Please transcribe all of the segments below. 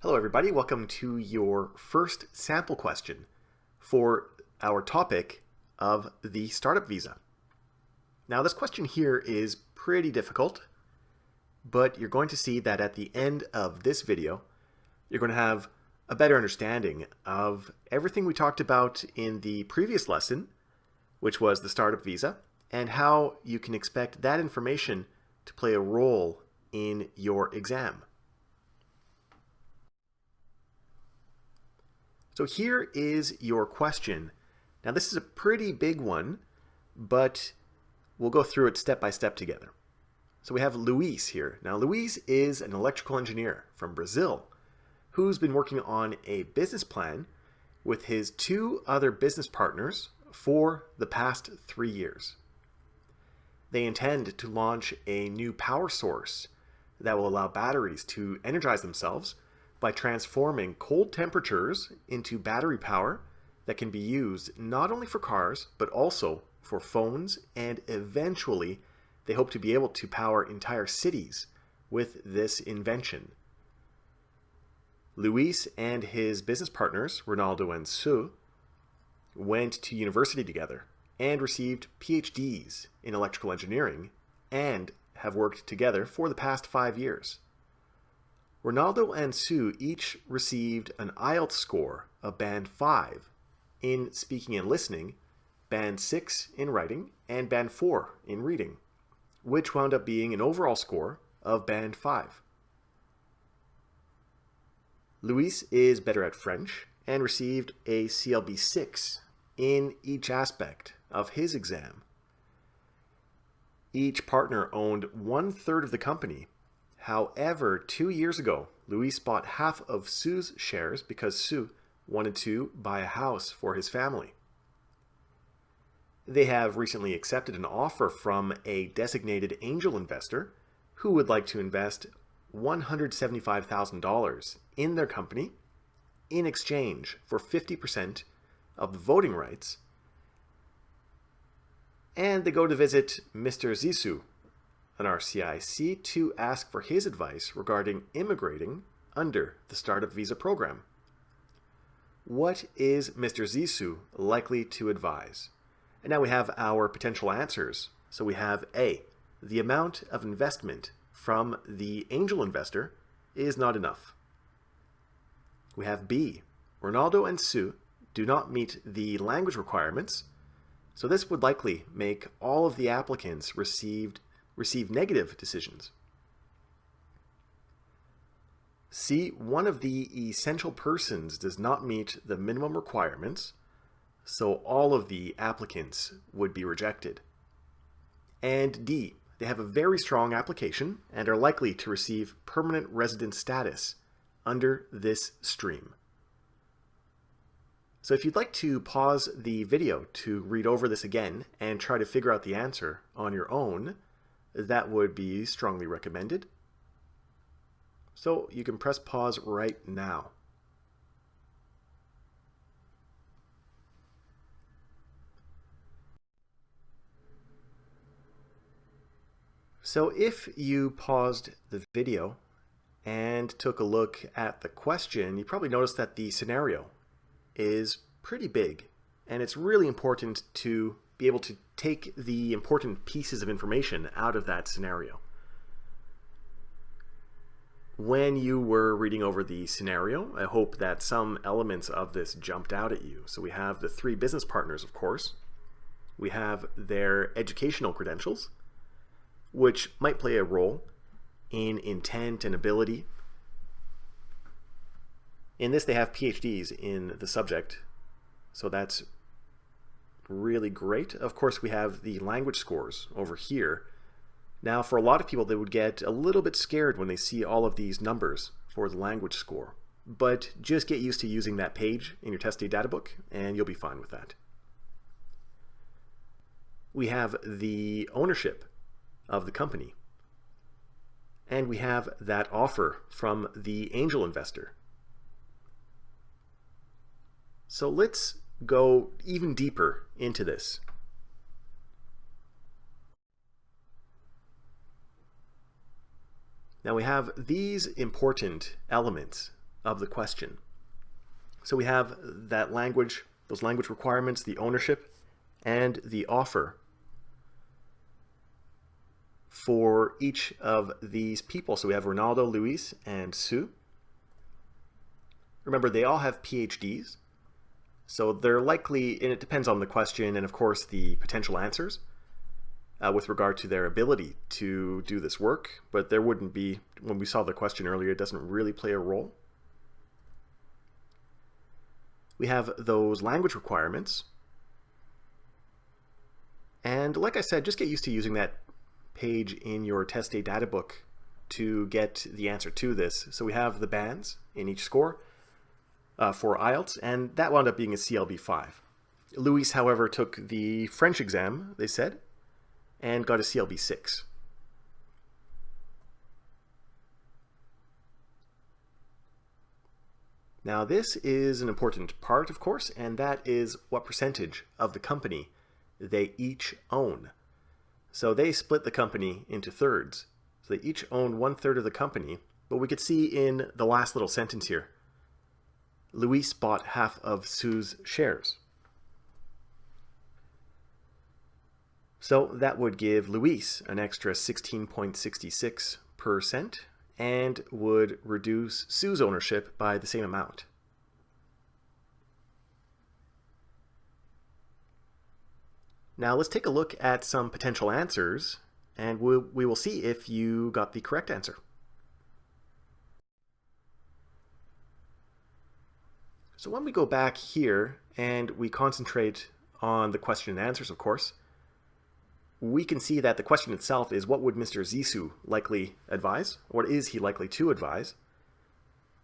Hello everybody, welcome to your first sample question for our topic of the startup visa. Now this question here is pretty difficult, but you're going to see that at the end of this video, you're going to have a better understanding of everything we talked about in the previous lesson, which was the startup visa, and how you can expect that information to play a role in your exam. So here is your question. Now this is a pretty big one, but we'll go through it step by step together. So we have Luis here. Now Luis is an electrical engineer from Brazil who's been working on a business plan with his two other business partners for the past 3 years. They intend to launch a new power source that will allow batteries to energize themselves by transforming cold temperatures into battery power that can be used not only for cars, but also for phones, and eventually they hope to be able to power entire cities with this invention. Luis and his business partners, Ronaldo and Sue, went to university together and received PhDs in electrical engineering and have worked together for the past 5 years. Ronaldo and Sue each received an IELTS score of Band 5 in speaking and listening, Band 6 in writing, and Band 4 in reading, which wound up being an overall score of Band 5. Luis is better at French and received a CLB 6 in each aspect of his exam. Each partner owned 1/3 of the company. However, 2 years ago, Luis bought half of Sue's shares because Sue wanted to buy a house for his family. They have recently accepted an offer from a designated angel investor who would like to invest $175,000 in their company in exchange for 50% of the voting rights. And they go to visit Mr. Zissou, an RCIC, to ask for his advice regarding immigrating under the Startup Visa program. What is Mr. Zissou likely to advise? And now we have our potential answers. So we have A, the amount of investment from the angel investor is not enough. We have B, Ronaldo and Sue do not meet the language requirements, so this would likely make all of the applicants receive negative decisions. C, one of the essential persons does not meet the minimum requirements, so all of the applicants would be rejected. And D, they have a very strong application and are likely to receive permanent resident status under this stream. So if you'd like to pause the video to read over this again and try to figure out the answer on your own, that would be strongly recommended. So you can press pause right now. So if you paused the video and took a look at the question, you probably noticed that the scenario is pretty big, and it's really important to be able to take the important pieces of information out of that scenario. When you were reading over the scenario, I hope that some elements of this jumped out at you. So we have the 3 business partners, of course. We have their educational credentials, which might play a role in intent and ability. In this, they have PhDs in the subject, so that's really great. Of course, we have the language scores over here. Now, for a lot of people, they would get a little bit scared when they see all of these numbers for the language score, but just get used to using that page in your test day data book, and you'll be fine with that. We have the ownership of the company, and we have that offer from the angel investor. So let's go even deeper into this. Now we have these important elements of the question. So we have that language, those language requirements, the ownership, and the offer for each of these people. So we have Ronaldo, Luis, and Sue. Remember, they all have PhDs, so they're likely, and it depends on the question and of course the potential answers with regard to their ability to do this work, but there wouldn't be, when we saw the question earlier, it doesn't really play a role. We have those language requirements, and like I said, just get used to using that page in your test day data book to get the answer to this. So we have the bands in each score for IELTS, and that wound up being a CLB 5. Luis, however, took the French exam, they said, and got a CLB 6. Now this is an important part, of course, and that is what percentage of the company they each own. So they split the company into thirds. So they each own 1/3 of the company, but we could see in the last little sentence here, Luis bought half of Sue's shares. So that would give Luis an extra 16.66% and would reduce Sue's ownership by the same amount. Now let's take a look at some potential answers, and we will see if you got the correct answer. So when we go back here and we concentrate on the question and answers, of course, we can see that the question itself is, what would Mr. Zissou likely advise? What is he likely to advise?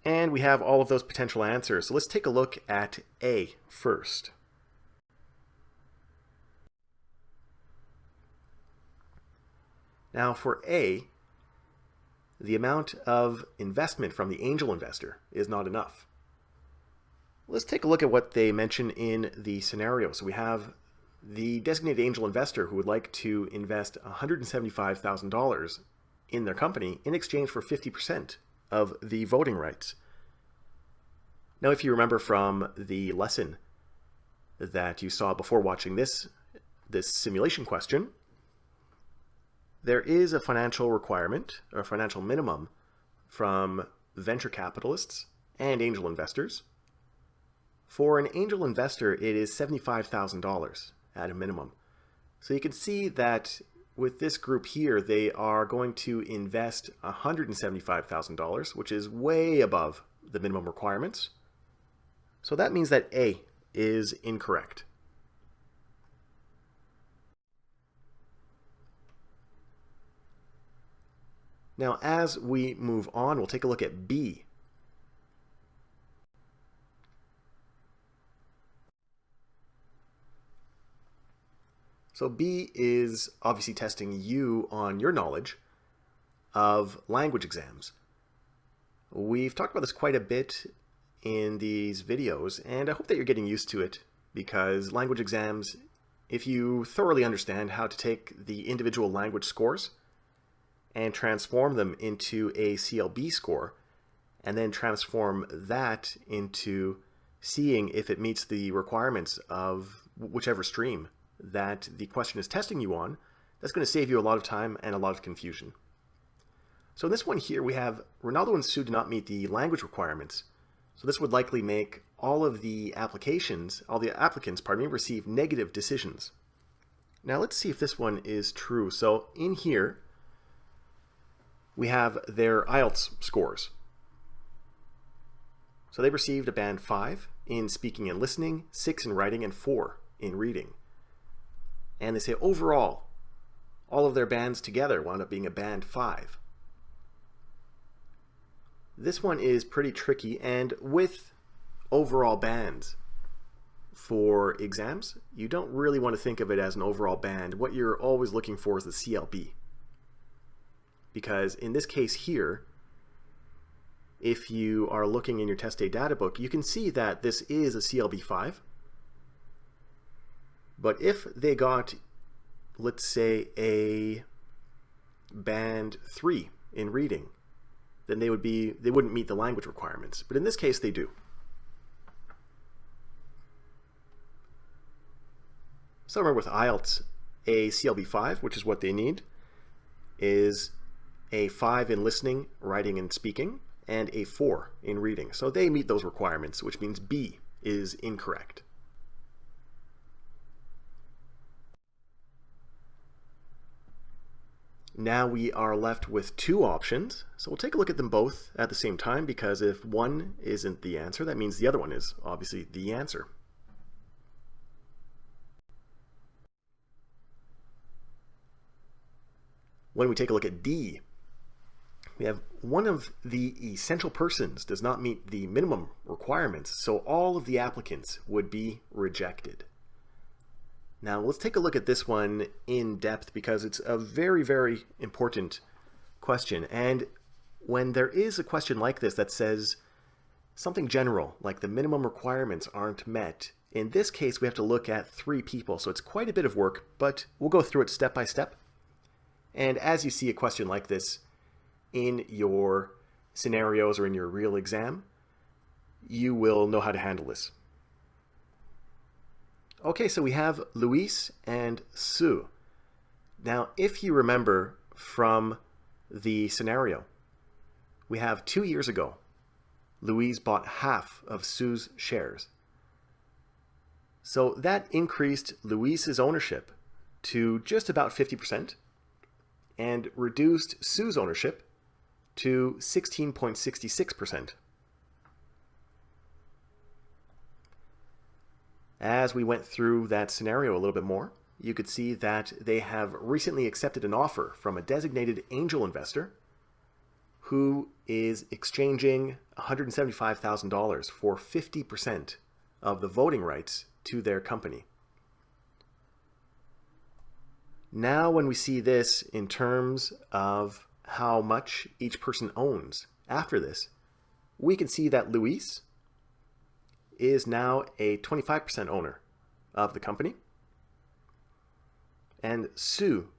And we have all of those potential answers. So let's take a look at A first. Now for A, the amount of investment from the angel investor is not enough. Let's take a look at what they mention in the scenario. So we have the designated angel investor who would like to invest $175,000 in their company in exchange for 50% of the voting rights. Now, if you remember from the lesson that you saw before watching this simulation question, there is a financial requirement or a financial minimum from venture capitalists and angel investors. For an angel investor, it is $75,000 at a minimum. So you can see that with this group here, they are going to invest $175,000, which is way above the minimum requirements. So that means that A is incorrect. Now, as we move on, we'll take a look at B. So B is obviously testing you on your knowledge of language exams. We've talked about this quite a bit in these videos, and I hope that you're getting used to it, because language exams, if you thoroughly understand how to take the individual language scores and transform them into a CLB score, and then transform that into seeing if it meets the requirements of whichever stream that the question is testing you on, that's going to save you a lot of time and a lot of confusion. So in this one here, we have Ronaldo and Sue do not meet the language requirements. So this would likely make all of the applicants, receive negative decisions. Now let's see if this one is true. So in here, we have their IELTS scores. So they received a band 5 in speaking and listening, 6 in writing, and 4 in reading. And they say overall, all of their bands together wound up being a band 5. This one is pretty tricky, and with overall bands for exams, you don't really want to think of it as an overall band. What you're always looking for is the CLB. Because in this case here, if you are looking in your test day data book, you can see that this is a CLB 5. But if they got, let's say, a band 3 in reading, then they wouldn't meet the language requirements. But in this case, they do. So remember, with IELTS, a CLB5, which is what they need, is a 5 in listening, writing, and speaking, and a 4 in reading. So they meet those requirements, which means B is incorrect. Now we are left with 2 options. So we'll take a look at them both at the same time, because if one isn't the answer, that means the other one is obviously the answer. When we take a look at D, we have one of the essential persons does not meet the minimum requirements, so all of the applicants would be rejected. Now let's take a look at this one in depth, because it's a very, very important question. And when there is a question like this that says something general, like the minimum requirements aren't met, in this case we have to look at 3 people. So it's quite a bit of work, but we'll go through it step by step. And as you see a question like this in your scenarios or in your real exam, you will know how to handle this. Okay, so we have Luis and Sue. Now, if you remember from the scenario, we have 2 years ago, Luis bought half of Sue's shares. So that increased Luis's ownership to just about 50% and reduced Sue's ownership to 16.66%. As we went through that scenario a little bit more, you could see that they have recently accepted an offer from a designated angel investor who is exchanging $175,000 for 50% of the voting rights to their company. Now when we see this in terms of how much each person owns after this, we can see that Luis is now a 25% owner of the company, and Sue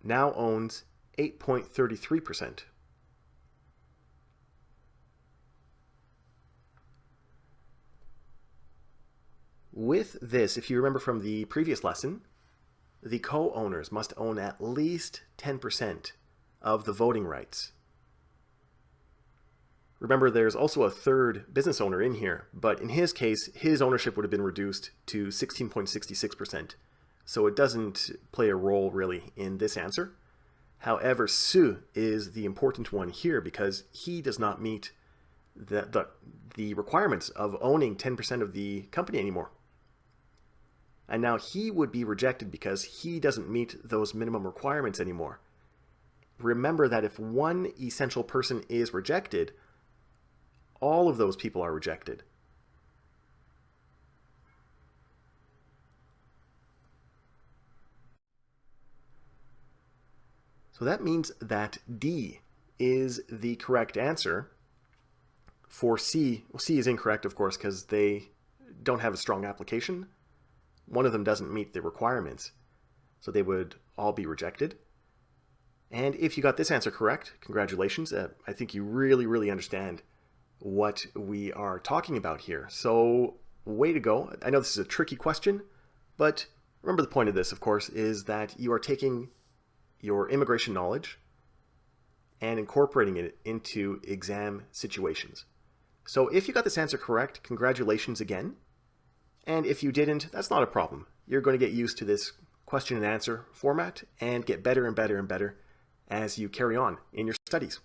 now owns 8.33%. With this, if you remember from the previous lesson, the co-owners must own at least 10% of the voting rights. Remember, there's also a third business owner in here, but in his case, his ownership would have been reduced to 16.66%. So it doesn't play a role really in this answer. However, Sue is the important one here because he does not meet the requirements of owning 10% of the company anymore. And now he would be rejected because he doesn't meet those minimum requirements anymore. Remember that if one essential person is rejected, all of those people are rejected. So that means that D is the correct answer. For C, well, C is incorrect, of course, because they don't have a strong application. One of them doesn't meet the requirements, so they would all be rejected. And if you got this answer correct, congratulations. I think you really, really understand what we are talking about here. So way to go. I know this is a tricky question, but remember the point of this, of course, is that you are taking your immigration knowledge and incorporating it into exam situations. So if you got this answer correct, congratulations again. And if you didn't, that's not a problem. You're going to get used to this question and answer format and get better and better and better as you carry on in your studies.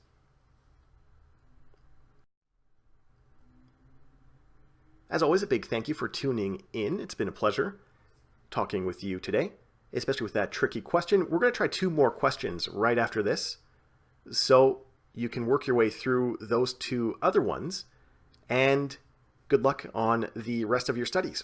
As always, a big thank you for tuning in. It's been a pleasure talking with you today, especially with that tricky question. We're going to try 2 more questions right after this, so you can work your way through those 2 other ones, and good luck on the rest of your studies.